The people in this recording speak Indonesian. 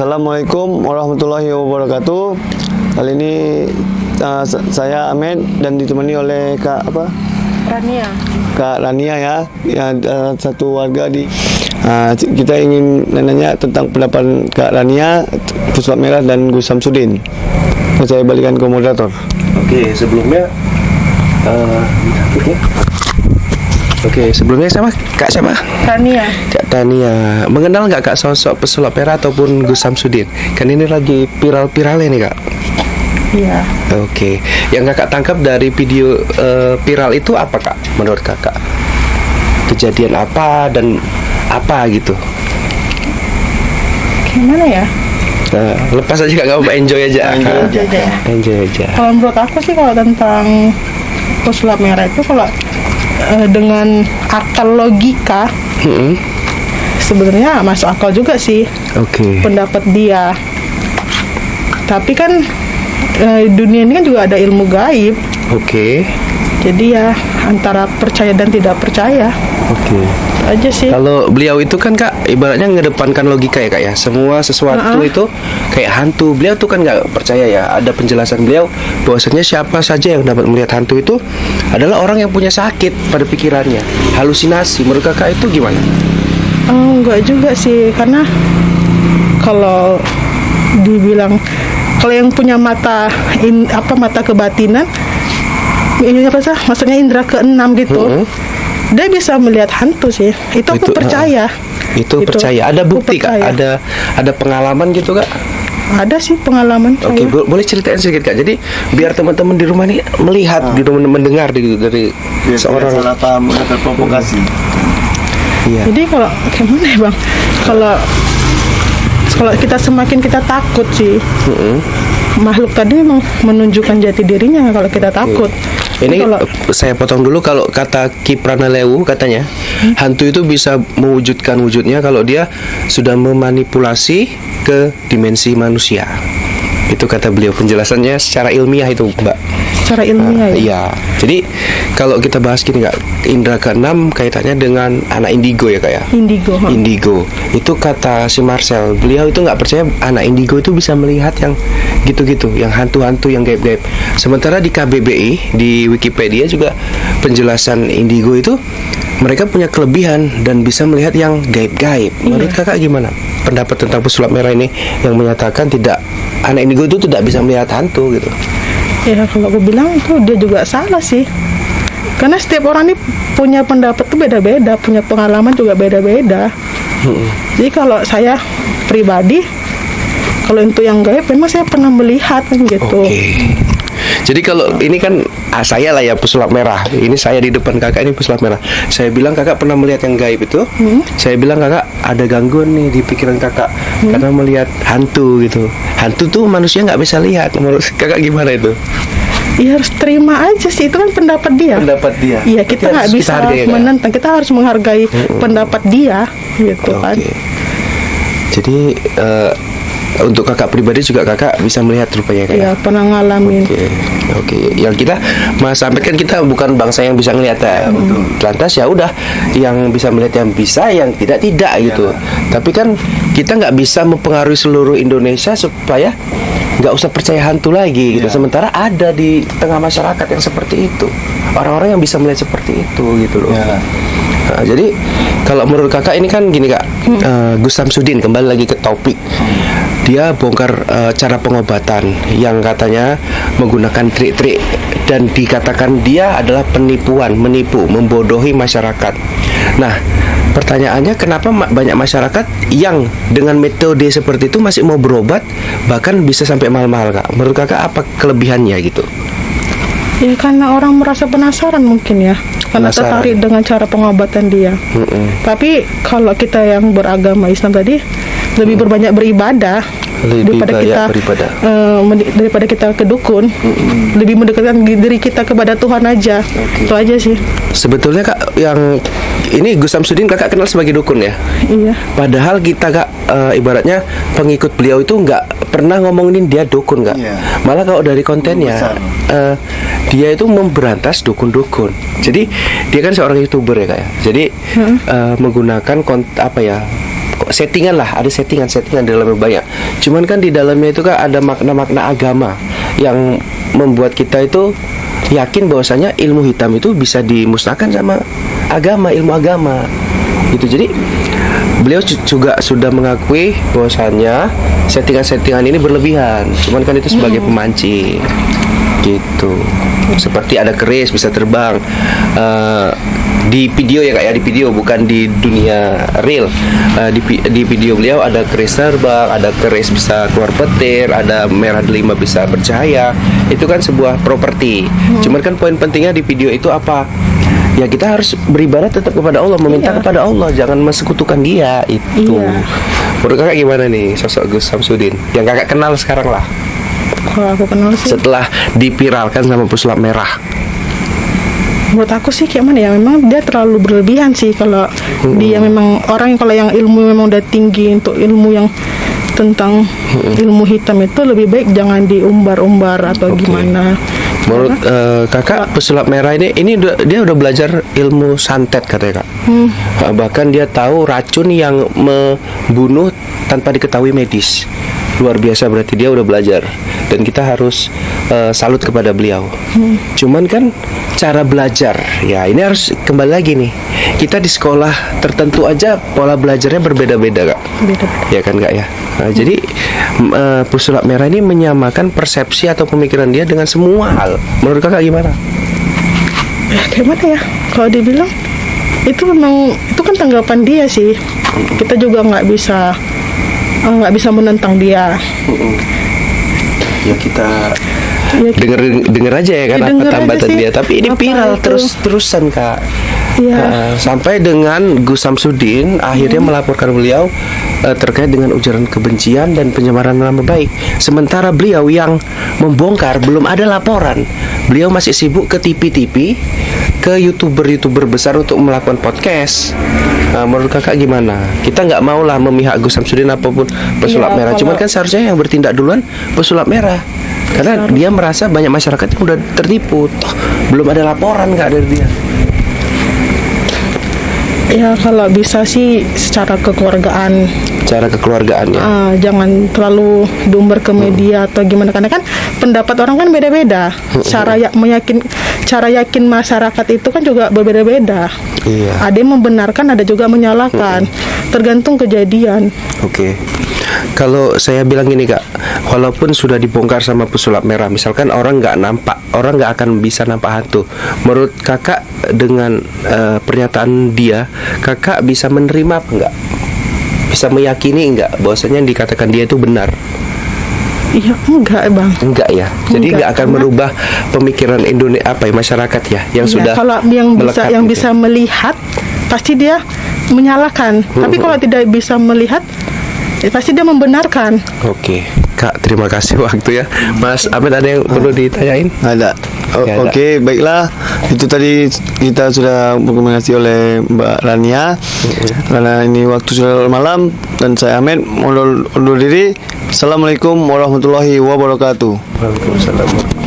Assalamualaikum warahmatullahi wabarakatuh. Kali ini saya Ahmed dan ditemani oleh Kak Rania ya, satu warga di kita ingin nanya tentang pendapat Kak Rania, Pusulap Merah dan Gus Samsudin. Saya balikan ke moderator. Sebelumnya sama Kak siapa? Tania. Kak Tania. Mengenal nggak Kak sosok Pusulap Merah ataupun Gus Samsudin? Kan ini lagi viral-viralnya nih Kak. Iya. Yang Kakak tangkap dari video viral itu apa Kak? Menurut Kakak kejadian apa dan apa gitu? Gimana ya? Lepas aja Kak, kamu enjoy aja. Enjoy aja. Kalau menurut aku sih kalau tentang Pusulap Merah itu kalau dengan akal logika sebenarnya masuk akal juga sih pendapat dia. Tapi kan dunia ini kan juga ada ilmu gaib. Jadi ya antara percaya dan tidak percaya. Aja sih. Kalau beliau itu kan Kak ibaratnya ngedepankan logika ya Kak ya. Semua sesuatu itu kayak hantu. Beliau tuh kan nggak percaya ya. Ada penjelasan beliau bahwasanya siapa saja yang dapat melihat hantu itu adalah orang yang punya sakit pada pikirannya, halusinasi. Menurut Kakak itu gimana? Enggak juga sih, karena kalau dibilang kalau yang punya mata kebatinan, ini apa sih? Maksudnya indera keenam gitu. Dia bisa melihat hantu sih. Itu aku percaya. Itu percaya. Ada bukti Kak? Ada pengalaman gitu Kak? Ada sih pengalaman. Boleh ceritain sedikit Kak. Jadi biar teman-teman di rumah ini melihat, mendengar dari seorang salah paham atau provokasi. Iya. Jadi kalau gimana ya Bang? Kalau kita semakin kita takut sih. Makhluk tadi memang menunjukkan jati dirinya kalau kita takut. Ini saya potong dulu. Kalau kata Ki Pranalewu katanya hantu itu bisa mewujudkan wujudnya kalau dia sudah memanipulasi ke dimensi manusia. Itu kata beliau, penjelasannya secara ilmiah itu Mbak. Secara ilmiah ya? Iya. Jadi kalau kita bahas gini Kak, indra keenam kaitannya dengan anak indigo ya Kak ya. Indigo. Itu kata si Marcel, beliau itu nggak percaya anak indigo itu bisa melihat yang gitu-gitu, yang hantu-hantu, yang gaib-gaib. Sementara di KBBI, di Wikipedia juga penjelasan indigo itu mereka punya kelebihan dan bisa melihat yang gaib-gaib. Menurut Kakak gimana pendapat tentang Pusulap Merah ini yang menyatakan anak indigo itu tidak bisa melihat hantu gitu? Ya kalau aku bilang itu dia juga salah sih. Karena setiap orang ini punya pendapat tuh beda-beda, punya pengalaman juga beda-beda. Jadi kalau saya pribadi, kalau untuk yang gaib memang saya pernah melihat kan gitu. Jadi kalau ini kan saya lah ya Pusulap Merah. Ini saya di depan Kakak, ini Pusulap Merah. Saya bilang Kakak pernah melihat yang gaib itu. Saya bilang Kakak ada gangguan nih di pikiran Kakak karena melihat hantu gitu. Hantu tuh manusia nggak bisa lihat. Menurut Kakak gimana itu? Ya harus terima aja sih, itu kan pendapat dia. Iya, kita nggak bisa menentang. Kita harus menghargai pendapat dia gitu kan. Jadi untuk Kakak pribadi juga Kakak bisa melihat rupanya Kak? Iya, pernah ngalamin. Yang kita sampaikan, kita bukan bangsa yang bisa ngelihat ya. Lantas ya udah, yang bisa melihat yang bisa, yang tidak gitu. Tapi kan kita nggak bisa mempengaruhi seluruh Indonesia supaya nggak usah percaya hantu lagi gitu. Sementara ada di tengah masyarakat yang seperti itu, orang-orang yang bisa melihat seperti itu gitu loh. Nah, jadi kalau menurut Kakak ini kan gini Kak, Gus Samsudin kembali lagi ke topik. Dia bongkar cara pengobatan yang katanya menggunakan trik-trik dan dikatakan dia adalah menipu, membodohi masyarakat. Nah, pertanyaannya kenapa banyak masyarakat yang dengan metode seperti itu masih mau berobat, bahkan bisa sampai mahal-mahal Kak? Menurut Kakak apa kelebihannya gitu? Ya karena orang merasa penasaran mungkin ya, karena tertarik dengan cara pengobatan dia. Tapi kalau kita yang beragama Islam tadi lebih berbanyak beribadah daripada kita ke dukun. Lebih mendekatkan diri kita kepada Tuhan aja. Itu aja sih. Sebetulnya Kak, yang ini Gus Samsudin Kakak kenal sebagai dukun ya? Iya. Padahal kita Kak, ibaratnya pengikut beliau itu nggak pernah ngomongin dia dukun Kak. Malah kalau dari kontennya dia itu memberantas dukun-dukun. Jadi dia kan seorang YouTuber ya Kak ya. Jadi menggunakan settingan lah, ada settingan di dalamnya banyak. Cuman kan di dalamnya itu kan ada makna-makna agama yang membuat kita itu yakin bahwasanya ilmu hitam itu bisa dimusnahkan sama ilmu agama. Gitu. Jadi beliau juga sudah mengakui bahwasanya settingan-settingan ini berlebihan. Cuman kan itu sebagai pemancing. Gitu. Seperti ada keris bisa terbang. Di video ya Kak ya, di video bukan di dunia real. Di video beliau ada keris terbang, ada keris bisa keluar petir, ada merah delima bisa bercahaya. Itu kan sebuah properti. Cuman kan poin pentingnya di video itu apa? Ya kita harus beribadah tetap kepada Allah, meminta kepada Allah, jangan mensekutukan Dia itu. Menurut Kakak gimana nih sosok Gus Samsudin yang Kakak kenal sekarang lah? Kalau aku kenal sih, Setelah dipiralkan sama pesulap merah. menurut aku sih kayak mana ya, memang dia terlalu berlebihan sih. Kalau dia memang orang yang kalau yang ilmu memang udah tinggi untuk ilmu yang tentang ilmu hitam itu lebih baik jangan diumbar-umbar atau gimana. Menurut Kakak pesulap merah ini dia udah belajar ilmu santet katanya Kak. Bahkan dia tahu racun yang membunuh tanpa diketahui medis. Luar biasa, berarti dia udah belajar dan kita harus salut kepada beliau. Cuman kan cara belajar ya ini harus kembali lagi nih, kita di sekolah tertentu aja pola belajarnya berbeda-beda Kak. Ya kan Kak ya. Nah, jadi pesulap merah ini menyamakan persepsi atau pemikiran dia dengan semua hal. Menurut Kakak gimana? Kayak mana ya, kalau dibilang itu memang itu kan tanggapan dia sih. Kita juga nggak bisa menentang dia. Ya kita Ya, denger aja ya kan Ya, apa denger tambatan aja sih. dia. Tapi ini Apa viral itu? terus-terusan Kak. Iya. Sampai dengan Gus Samsudin akhirnya melaporkan beliau terkait dengan ujaran kebencian dan pencemaran nama baik. Sementara beliau yang membongkar belum ada laporan. Beliau masih sibuk ke TV-TV, ke YouTuber besar untuk melakukan podcast. Menurut Kakak gimana? Kita nggak mau lah memihak Gus Samsudin apapun pesulap Iya, merah. Cuman kan seharusnya yang bertindak duluan pesulap merah. Karena dia merasa banyak masyarakat yang udah tertipu. Toh, belum ada laporan Kak dari dia. Ya kalau bisa sih secara kekeluargaan, Cara kekeluargaannya. jangan terlalu diumbar ke media atau gimana, karena kan pendapat orang kan beda-beda. Cara yakin masyarakat itu kan juga berbeda-beda. Iya. Ada yang membenarkan, ada juga menyalahkan. Tergantung kejadian. Oke. Kalau saya bilang gini Kak, walaupun sudah dibongkar sama pesulap merah, misalkan orang nggak akan bisa nampak hantu. Menurut Kakak dengan pernyataan dia, Kakak bisa menerima apa enggak? Bisa meyakini enggak bahwasanya yang dikatakan dia itu benar? Iya, enggak Bang. Enggak ya. Jadi Enggak, enggak akan karena- merubah pemikiran Indonesia masyarakat ya yang Iya, sudah kalau yang melekat bisa gitu. melihat pasti dia menyalahkan. Tapi kalau tidak bisa melihat, pasti dia membenarkan. Oke, Kak, terima kasih waktu ya. Mas Ahmed ada yang perlu ditanyain? Ada. Ya, ada. Oke, baiklah. Itu tadi kita sudah berkomunikasi oleh Mbak Rania. Karena ini waktu sudah malam dan saya Ahmed undur diri. Assalamualaikum warahmatullahi wabarakatuh. Waalaikumsalam.